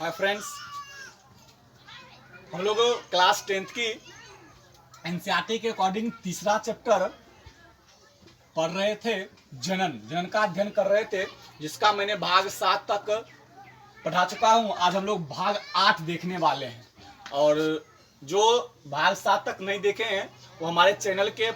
Hi friends, हम लोग class 10th की एनसीईआरटी के अकॉर्डिंग तीसरा चैप्टर पढ़ रहे थे। जनन का अध्ययन कर रहे थे, जिसका मैंने भाग 7 तक पढ़ा चुका हूं। आज हम लोग भाग 8 देखने वाले हैं, और जो भाग 7 तक नहीं देखे हैं वो हमारे चैनल के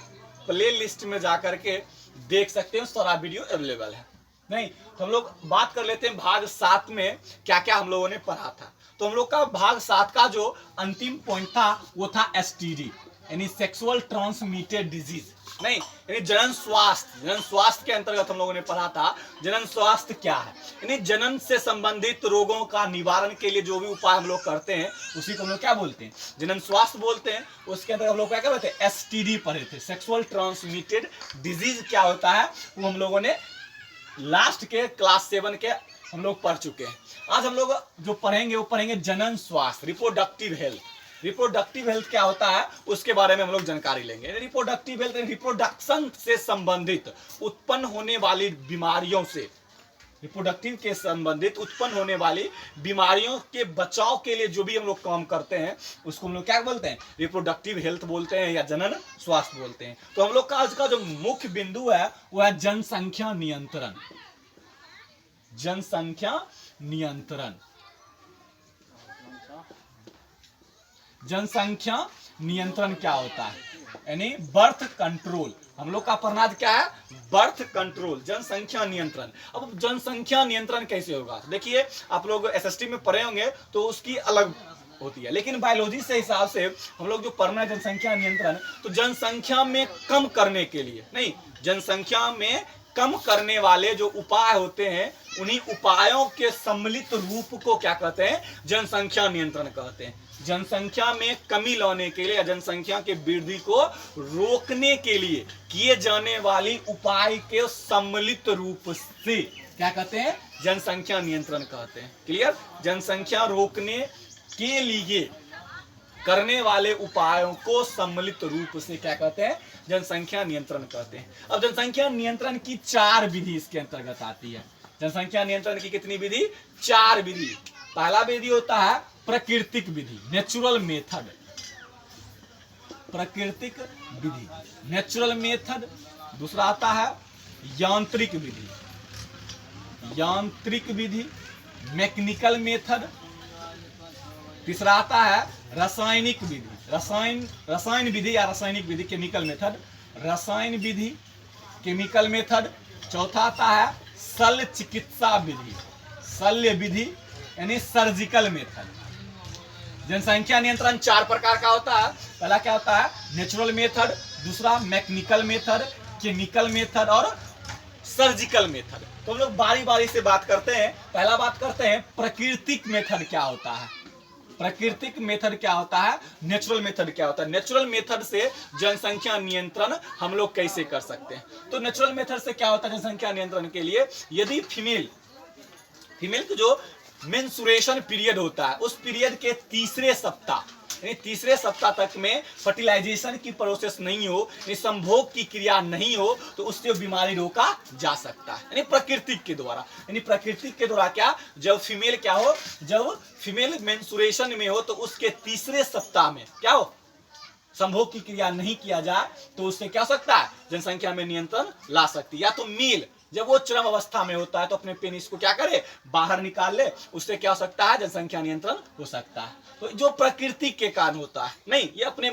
प्ले लिस्ट में जा करके देख सकते हैं। सारा वीडियो अवेलेबल है। नहीं तो हम लोग बात कर लेते हैं भाग 7 में क्या क्या हम लोगों ने पढ़ा था। तो हम लोग का भाग 7 का जो अंतिम पॉइंट था वो था एसटीडी, यानी सेक्सुअल ट्रांसमिटेड डिजीज। नहीं, यानी जनन स्वास्थ्य के अंतर्गत हम लोगों ने पढ़ा था जनन स्वास्थ्य क्या है। यानी जनन से संबंधित रोगों का निवारण के लिए जो भी उपाय हम लोग करते हैं उसी को हम लोग क्या बोलते हैं, जनन स्वास्थ्य बोलते हैं। उसके अंदर हम लोग क्या बोलते हैं, एसटीडी पढ़े थे, सेक्सुअल ट्रांसमिटेड डिजीज क्या होता है वो हम लोगों ने लास्ट के क्लास 7 के हम लोग पढ़ चुके हैं। आज हम लोग जो पढ़ेंगे वो पढ़ेंगे जनन स्वास्थ्य, रिप्रोडक्टिव हेल्थ। रिप्रोडक्टिव हेल्थ क्या होता है उसके बारे में हम लोग जानकारी लेंगे। रिप्रोडक्टिव हेल्थ रिप्रोडक्शन से संबंधित उत्पन्न होने वाली बीमारियों से, रिप्रोडक्टिव के संबंधित उत्पन्न होने वाली बीमारियों के बचाव के लिए जो भी हम लोग काम करते हैं उसको हम लोग क्या बोलते हैं, रिप्रोडक्टिव हेल्थ बोलते हैं या जनन स्वास्थ्य बोलते हैं। तो हम लोग का आज का जो मुख्य बिंदु है वो है जनसंख्या नियंत्रण। जनसंख्या नियंत्रण, जनसंख्या नियंत्रण क्या होता है, यानी बर्थ कंट्रोल। हम लोग का पढ़ना क्या है, बर्थ कंट्रोल, जनसंख्या नियंत्रण। अब जनसंख्या नियंत्रण कैसे होगा, देखिए आप लोग एसएसटी में पढ़े होंगे तो उसकी अलग होती है, लेकिन बायोलॉजी से हिसाब से हम लोग जो पढ़ना है जनसंख्या नियंत्रण, तो जनसंख्या में कम करने के लिए, नहीं, जनसंख्या में कम करने वाले जो उपाय होते हैं उन्हीं उपायों के सम्मिलित रूप को क्या कहते हैं, जनसंख्या नियंत्रण कहते हैं। जनसंख्या में कमी लाने के लिए, जनसंख्या के वृद्धि को रोकने के लिए किए जाने वाली उपाय के सम्मिलित रूप से क्या कहते हैं, जनसंख्या नियंत्रण कहते हैं। क्लियर, जनसंख्या रोकने के लिए करने वाले उपायों को सम्मिलित रूप से क्या कहते हैं, जनसंख्या नियंत्रण कहते हैं। अब जनसंख्या नियंत्रण की 4 विधि इसके अंतर्गत आती है। जनसंख्या नियंत्रण की कितनी विधि, 4 विधि। पहला विधि होता है प्राकृतिक विधि, नेचुरल मेथड, प्राकृतिक विधि, नेचुरल मेथड। दूसरा आता है यांत्रिक विधि, यांत्रिक विधि, मैकेनिकल मेथड। तीसरा आता है रासायनिक विधि, रसायन विधि या रासायनिक विधि, केमिकल मेथड, रसायन विधि, केमिकल मेथड। चौथा आता है शल्य चिकित्सा विधि, शल्य विधि यानी सर्जिकल मेथड। जनसंख्या नियंत्रण 4 प्रकार का होता है। पहला क्या होता है, नेचुरल मेथड, दूसरा मैकेनिकल मेथड, केमिकल मेथड और सर्जिकल मेथड। तो हम लोग बारी बारी से बात करते हैं। पहला बात करते हैं प्राकृतिक मेथड क्या होता है, प्राकृतिक मेथड क्या होता है, नेचुरल मेथड क्या होता है। नेचुरल मेथड से जनसंख्या नियंत्रण हम लोग कैसे कर सकते हैं। तो नेचुरल मेथड से क्या होता है जनसंख्या नियंत्रण के लिए, यदि फीमेल को जो मेंस्ट्रुएशन पीरियड होता है उस पीरियड के तीसरे सप्ताह, यानी तीसरे सप्ताह तक में फर्टिलाइजेशन की प्रोसेस नहीं हो, यानी संभोग की क्रिया नहीं हो, तो उससे बीमारी रोका जा सकता है, यानी प्राकृतिक के द्वारा। यानी प्राकृतिक के द्वारा क्या, जब फीमेल क्या हो, जब फीमेल मेंस्ट्रुएशन में हो तो उसके तीसरे सप्ताह में क्या हो, संभोग की क्रिया नहीं किया जाए तो उससे क्या हो सकता है, जनसंख्या में नियंत्रण ला सकती है। या तो मेल जब वो चरम अवस्था में होता है तो अपने पेनिस को क्या करे, बाहर निकाल ले, उससे क्या हो सकता है, जनसंख्या नियंत्रण हो सकता है। तो जो प्रकृति के कारण होता है, नहीं, ये अपने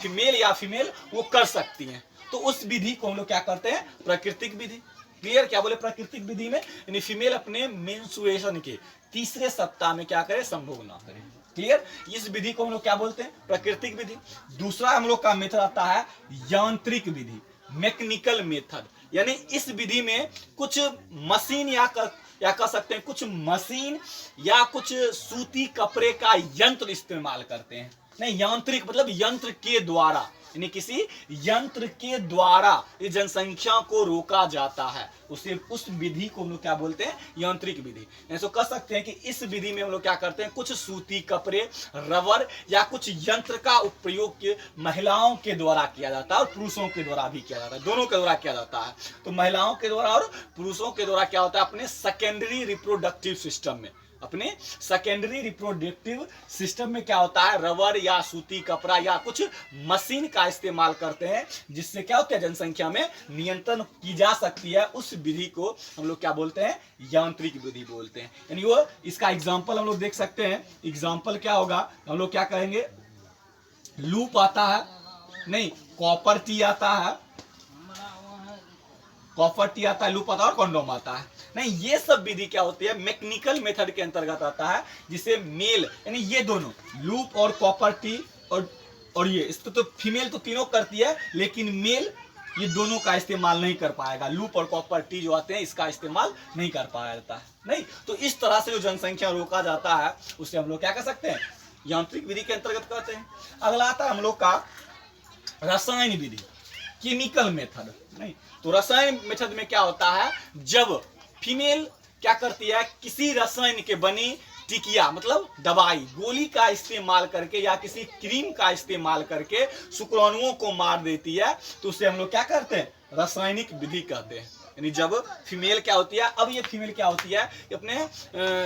फीमेल वो कर सकती हैं, तो उस विधि को हम लोग क्या करते हैं, प्राकृतिक विधि। क्लियर, क्या बोले, प्राकृतिक विधि में यानी फीमेल अपने मेंस्ट्रुएशन के तीसरे सप्ताह में क्या करे, संभोग ना करे। क्लियर, इस विधि को हम लोग क्या बोलते हैं, प्राकृतिक विधि। दूसरा हम लोग का मेथड आता है यांत्रिक विधि, मैकेनिकल मेथड। यानी इस विधि में कुछ मशीन या कह सकते हैं कुछ मशीन या कुछ सूती कपड़े का यंत्र इस्तेमाल करते हैं। नहीं, यांत्रिक मतलब यंत्र के द्वारा, यानी किसी यंत्र के द्वारा इस जनसंख्या को रोका जाता है, उस विधि को हम लोग क्या बोलते हैं, यांत्रिक विधि। ऐसा कह सकते हैं कि इस विधि में हम लोग क्या करते हैं, कुछ सूती कपड़े, रबर या कुछ यंत्र का उपयोग महिलाओं के द्वारा किया जाता है और पुरुषों के द्वारा भी किया जाता है, दोनों के द्वारा किया जाता है। तो महिलाओं के द्वारा और पुरुषों के द्वारा क्या होता है, अपने सेकेंडरी रिप्रोडक्टिव सिस्टम में अपने सेकेंडरी रिप्रोडक्टिव सिस्टम में क्या होता है, रबर या सूती कपड़ा या कुछ मशीन का इस्तेमाल करते हैं, जिससे क्या होता है, जनसंख्या में नियंत्रण की जा सकती है। उस विधि को हम लोग क्या बोलते हैं, यांत्रिक विधि बोलते हैं। यानी वो इसका एग्जाम्पल हम लोग देख सकते हैं। एग्जाम्पल क्या होगा, हम लोग क्या कहेंगे, लूप आता है, नहीं कॉपर टी आता है, कॉपर टी आता है, लूप आता है और कॉन्डोम आता है। नहीं, ये सब विधि क्या होती है, मैकेनिकल मेथड के अंतर्गत आता है, जिसे मेल यानी ये दोनों लूप और कॉपर टी और ये इसको तो फीमेल तो तीनों करती है, लेकिन मेल ये दोनों का इस्तेमाल नहीं कर पाएगा। लूप और कॉपर टी जो आते हैं इसका इस्तेमाल नहीं कर पाया जाता है। नहीं, तो इस तरह से जो जनसंख्या रोका जाता है उसे हम लोग क्या कर सकते हैं, यांत्रिक विधि के अंतर्गत करते हैं। अगला आता है हम लोग का रसायन विधि, केमिकल मेथड। नहीं, तो रसायन मेथड में क्या होता है, जब फीमेल क्या करती है, किसी रसायन के बनी टिकिया मतलब दवाई गोली का इस्तेमाल करके या किसी क्रीम का इस्तेमाल करके शुक्राणुओं को मार देती है, तो उसे हम लोग क्या करते हैं, रासायनिक विधि कहते हैं। यानी जब फीमेल क्या होती है, अब ये फीमेल क्या होती है, अपने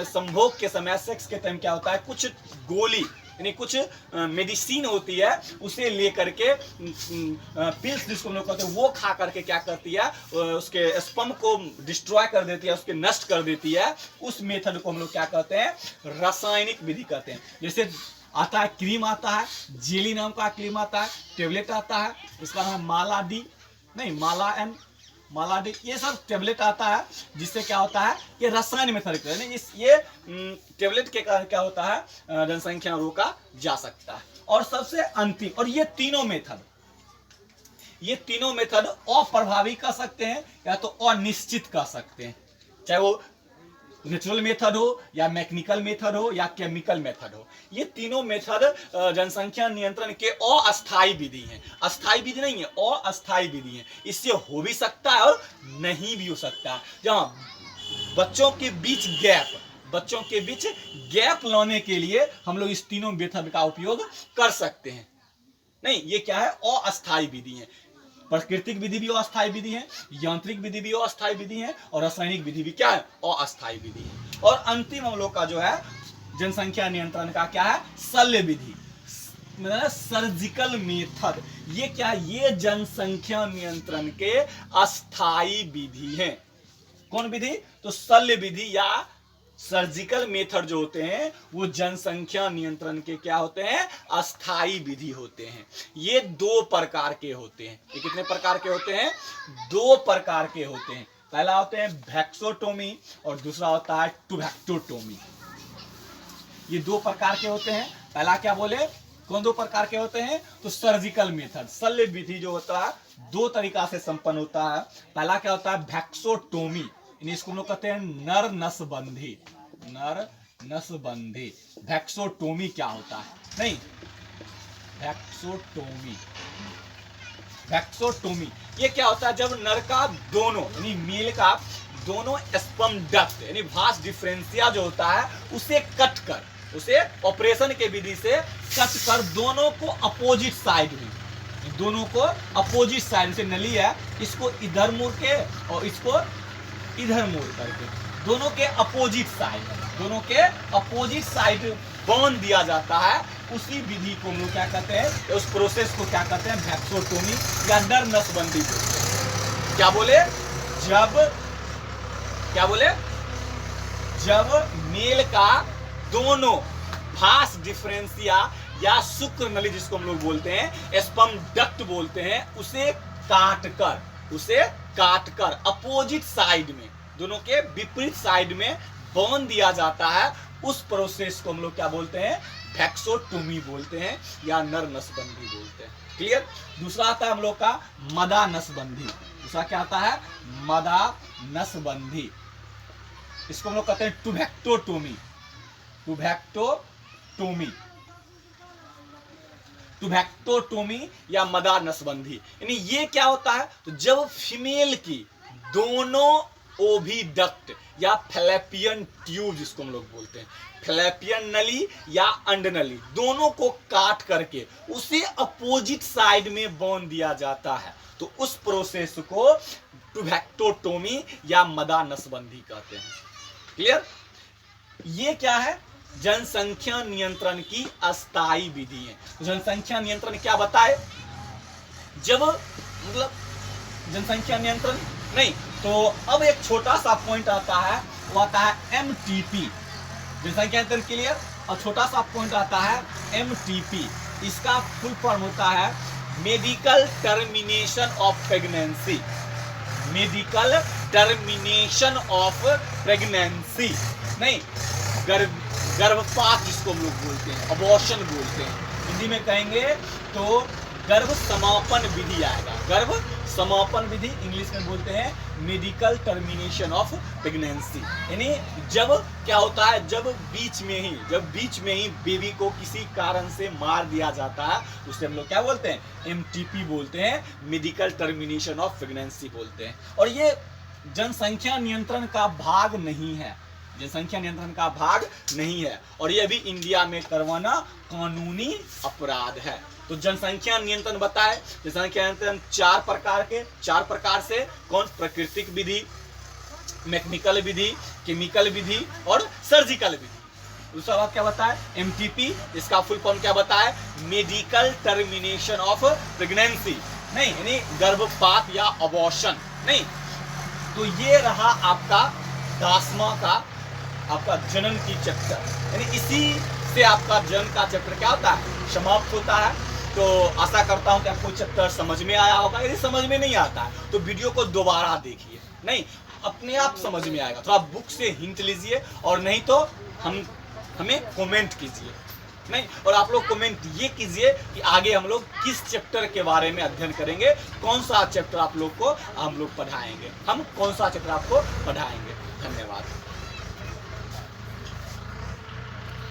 संभोग के समय सेक्स के टाइम क्या होता है, कुछ गोली यानी कुछ मेडिसिन होती है, उसे लेकर के पिल्स जिसको हम लोग कहते हैं, वो खा करके क्या करती है, उसके स्पर्म को डिस्ट्रॉय कर देती है, उसके नष्ट कर देती है। उस मेथड को हम लोग क्या कहते हैं, रासायनिक विधि कहते हैं। जैसे आता है क्रीम, आता है जेली नाम का क्रीम आता है, टेबलेट आता है, इसका नाम माला डी, नहीं माला एन, माला डी, ये सब टेबलेट आता है, जिससे क्या होता है कि रसायन मेथड के ये टेबलेट के कारण क्या होता है, जनसंख्या रोका जा सकता है। और सबसे अंतिम, और ये तीनों मेथड अप्रभावी कर सकते हैं या तो अनिश्चित कर सकते हैं, चाहे वो नेचुरल मेथड हो या मैकेनिकल मेथड हो या केमिकल मेथड हो। ये तीनों मेथड जनसंख्या नियंत्रण के अस्थायी विधि हैं। अस्थायी विधि नहीं है, अस्थायी विधि है। इससे हो भी सकता है और नहीं भी हो सकता है। जहाँ बच्चों के बीच गैप लाने के लिए हम लोग इस तीनों मेथड का उपयोग कर सकते हैं। नहीं, ये क्या है, अस्थायी विधि है। प्राकृतिक विधि भी अस्थायी विधि है, यांत्रिक विधि भी अस्थायी विधि है, और रासायनिक विधि भी क्या है, अस्थायी विधि है। और अंतिम हम लोग का जो है जनसंख्या नियंत्रण का क्या है, शल्य विधि, मतलब सर्जिकल मेथड। ये क्या है, ये जनसंख्या नियंत्रण के अस्थायी विधि है। कौन विधि, तो शल्य विधि या सर्जिकल मेथड जो होते हैं वो जनसंख्या नियंत्रण के क्या होते हैं, अस्थायी विधि होते हैं। ये दो प्रकार के होते हैं। ये कितने प्रकार के होते हैं, दो प्रकार के होते हैं। पहला होते हैं वैक्सोटोमी और दूसरा होता है टुबैक्टोटोमी। ये दो प्रकार के होते हैं। पहला क्या बोले, कौन दो प्रकार के होते हैं, तो सर्जिकल मेथड, शल्य विधि जो होता है दो तरीका से संपन्न होता है। पहला क्या होता है वैक्सोटोमी, इसको हम लोग कहते हैं नर नसबंधी, नर नसबंधी। वैक्सोटोमी क्या होता है, नहीं वैक्सोटोमी ये क्या होता है, जब नर का दोनों यानी मेल का दोनों स्पर्म डक्ट यानी भास डिफरेंशिया जो होता है उसे कट कर, उसे ऑपरेशन के विधि से कट कर दोनों को अपोजिट साइड में, दोनों को अपोजिट साइड से नली है, इसको इधर मोड़ के और इसको इधर मोड़ करके दोनों के अपोजिट साइड बांध दिया जाता है। उसी विधि को हम लोग क्या कहते हैं, उस प्रोसेस को क्या कहते हैं, वैक्सोटोमी या नर नसबंदी। क्या बोले, जब मेल का दोनों भास डिफरेंशिया या शुक्र नली जिसको हम लोग बोलते हैं, स्पर्म डक्ट बोलते हैं, उसे काट कर अपोजिट साइड में, दोनों के विपरीत साइड में बांध दिया जाता है। उस प्रोसेस को हम लोग क्या बोलते हैं, वैक्सोटोमी बोलते हैं या नर नसबंदी बोलते हैं। क्लियर। दूसरा आता है हम लोग का मदा नसबंदी। दूसरा क्या आता है, मदा नसबंदी। इसको हम लोग कहते हैं टुबैक्टोटोमी या मदा नसबंदी। यानी ये क्या होता है, तो जब फीमेल की दोनों ओविडक्ट या फैलेपियन ट्यूब जिसको हम लोग बोलते हैं, फैलेपियन नली या अंडनली, दोनों को काट करके उसे अपोजिट साइड में बांध दिया जाता है, तो उस प्रोसेस को टुबैक्टोटोमी या मदा नसबंदी कहते हैं। क्लियर। ये क्या है? जनसंख्या नियंत्रण की अस्थायी विधि है। जनसंख्या नियंत्रण क्या बताए? जब मतलब जनसंख्या नियंत्रण नहीं, तो अब एक छोटा सा पॉइंट आता है, वो आता है एमटीपी। जनसंख्या नियंत्रण क्लियर, और छोटा सा पॉइंट आता है एमटीपी। इसका फुल फॉर्म होता है medical termination of pregnancy. Medical termination of pregnancy नहीं, गर्भपात जिसको हम लोग बोलते हैं, अबॉर्शन बोलते हैं, हिंदी में कहेंगे तो गर्भ समापन विधि आएगा। गर्भ समापन विधि इंग्लिश में बोलते हैं मेडिकल टर्मिनेशन ऑफ प्रेगनेंसी। यानी जब क्या होता है, जब बीच में ही बेबी को किसी कारण से मार दिया जाता है, उसे हम लोग क्या बोलते हैं? एमटीपी बोलते हैं, मेडिकल टर्मिनेशन ऑफ प्रेगनेंसी बोलते हैं। और ये जनसंख्या नियंत्रण का भाग नहीं है, जनसंख्या नियंत्रण का भाग नहीं है, और यह भी इंडिया में करवाना कानूनी अपराध है। तो जनसंख्या नियंत्रण बताए, जनसंख्या नियंत्रण चार प्रकार से कौन? प्राकृतिक विधि, मैकेनिकल विधि, केमिकल विधि और सर्जिकल विधि। दूसरा बात क्या बताए? एमटीपी, इसका फुल फॉर्म क्या बताए? मेडिकल टर्मिनेशन ऑफ प्रेगनेंसी नहीं, यानी गर्भपात या अबॉर्शन नहीं। तो ये रहा आपका 10वां का आपका जन्म की चैप्टर, यानी इसी से आपका जन्म का चैप्टर क्या होता है? समाप्त होता है। तो आशा करता हूं कि आपको चैप्टर समझ में आया होगा। यदि समझ में नहीं आता है तो वीडियो को दोबारा देखिए, नहीं अपने आप समझ में आएगा। थोड़ा बुक से हिंट लीजिए, और नहीं तो हमें कमेंट कीजिए, नहीं, और आप लोग कमेंट ये कीजिए कि आगे हम लोग किस चैप्टर के बारे में अध्ययन करेंगे, कौन सा चैप्टर आप लोग को हम लोग पढ़ाएंगे, हम कौन सा चैप्टर आपको पढ़ाएंगे। धन्यवाद।